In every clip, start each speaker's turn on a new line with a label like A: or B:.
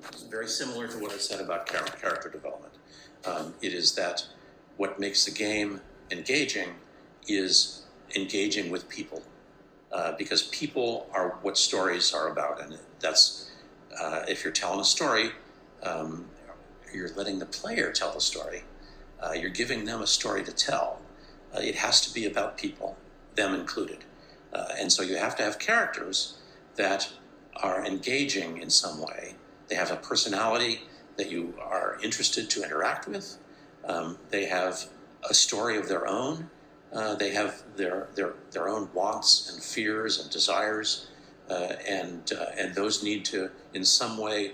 A: It's very similar to what I said about character development. It is that what makes the game engaging is engaging with people, because people are what stories are about, and that's if you're telling a story, you're letting the player tell the story. You're giving them a story to tell. It has to be about people, them included. And so you have to have characters that are engaging in some way. They have a personality that you are interested to interact with. They have a story of their own. They have their own wants and fears and desires, and those need to, in some way,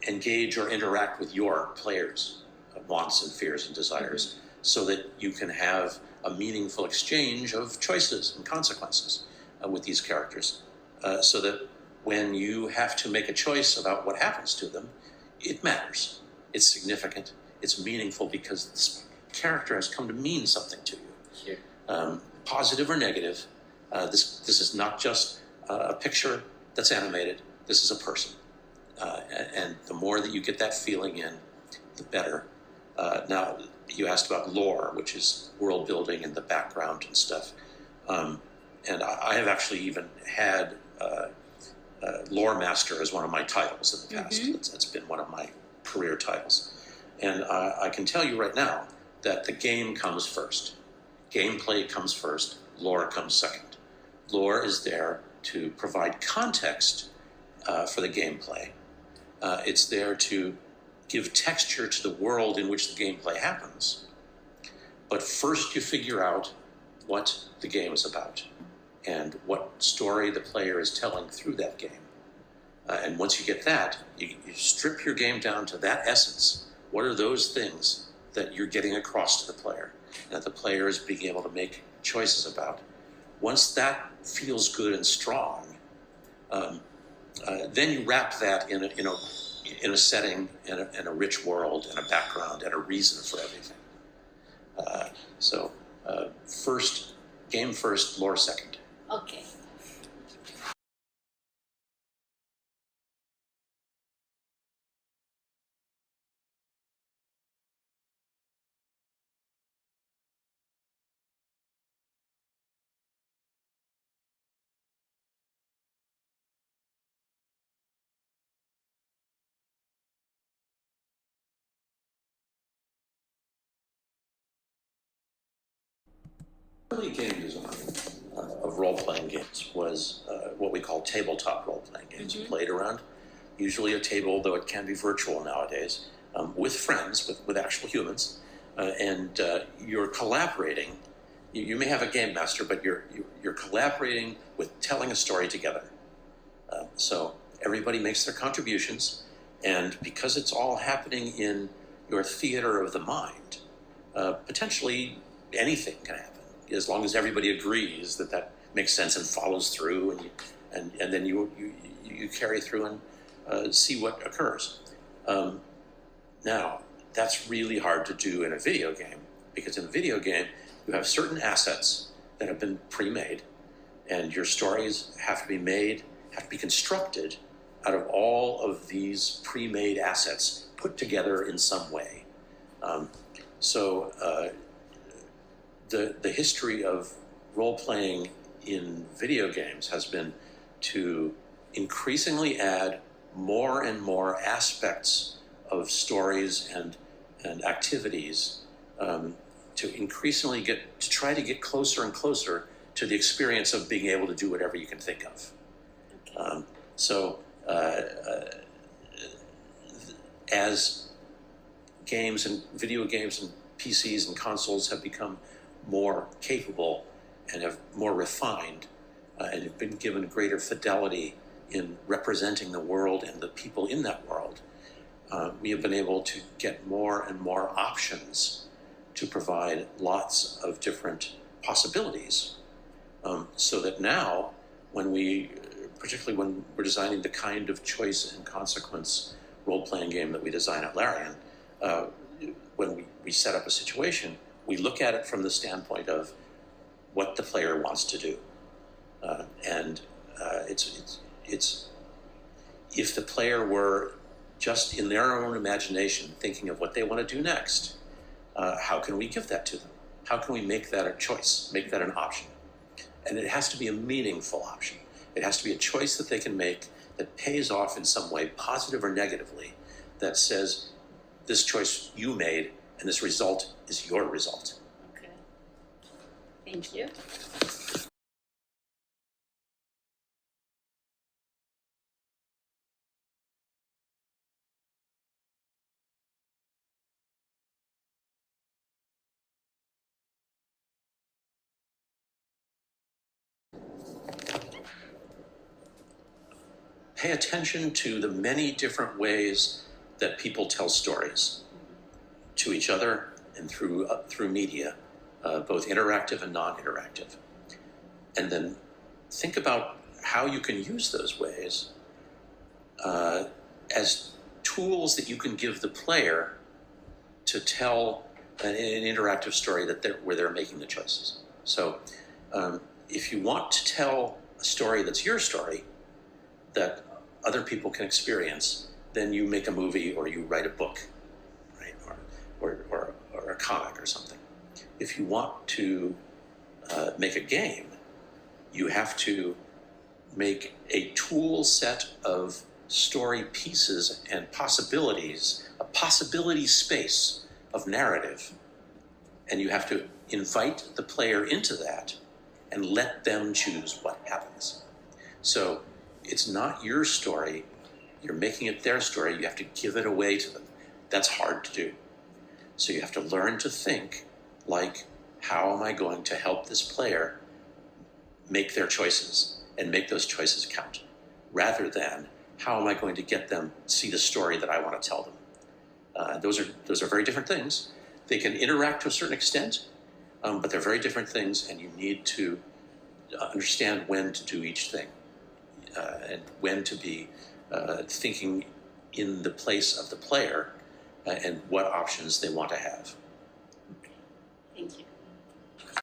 A: engage or interact with your players' wants and fears and desires, so that you can have a meaningful exchange of choices and consequences with these characters, so that when you have to make a choice about what happens to them, it matters. It's significant. It's meaningful because this character has come to mean something to you. Sure. Positive or negative. This is not just a picture that's animated. This is a person. And the more that you get that feeling in, the better. Now, you asked about lore, which is world building and the background and stuff. And I have actually even had Lore Master as one of my titles in the past. It's been one of my career titles. And I can tell you right now that the game comes first. Gameplay comes first. Lore comes second. Lore is there to provide context for the gameplay. It's there to give texture to the world in which the gameplay happens. But first you figure out what the game is about and what story the player is telling through that game. And once you get that, you strip your game down to that essence. What are those things that you're getting across to the player and that the player is being able to make choices about? Once that feels good and strong, then you wrap that in a setting, in a rich world, and a background, and a reason for everything. Game first, lore second.
B: Okay.
A: Early game design of role-playing games was what we call tabletop role-playing games. You played around, usually a table, though it can be virtual nowadays, with friends, with actual humans, and you're collaborating. You may have a game master, but you're collaborating with telling a story together. So everybody makes their contributions, and because it's all happening in your theater of the mind, potentially anything can happen, as long as everybody agrees that makes sense and follows through, and then you carry through and see what occurs. Now, that's really hard to do in a video game, because in a video game, you have certain assets that have been pre-made, and your stories have to be made, have to be constructed out of all of these pre-made assets put together in some way. The history of role-playing in video games has been to increasingly add more and more aspects of stories and activities, to increasingly try to get closer and closer to the experience of being able to do whatever you can think of. As games and video games and PCs and consoles have become more capable and have more refined, and have been given greater fidelity in representing the world and the people in that world, we have been able to get more and more options to provide lots of different possibilities, so that now, particularly when we're designing the kind of choice and consequence role-playing game that we design at Larian, when we set up a situation, we look at it from the standpoint of what the player wants to do, and it's if the player were just in their own imagination thinking of what they want to do next, how can we give that to them? How can we make that a choice, make that an option? And it has to be a meaningful option. It has to be a choice that they can make that pays off in some way, positive or negatively, that says, this choice you made and this result is your result.
B: Okay. Thank you.
A: Pay attention to the many different ways that people tell stories to each other and through media, both interactive and non-interactive. And then think about how you can use those ways as tools that you can give the player to tell an interactive story where they're making the choices. So if you want to tell a story that's your story, that other people can experience, then you make a movie or you write a book, right? Or a comic or something. If you want to make a game, you have to make a tool set of story pieces and possibilities, a possibility space of narrative. And you have to invite the player into that and let them choose what happens. So it's not your story. You're making it their story. You have to give it away to them. That's hard to do. So you have to learn to think like, how am I going to help this player make their choices and make those choices count, rather than how am I going to get them see the story that I want to tell them. Those are very different things. They can interact to a certain extent, but they're very different things, and you need to understand when to do each thing and when to be thinking in the place of the player and what options they want to have.
B: Thank you.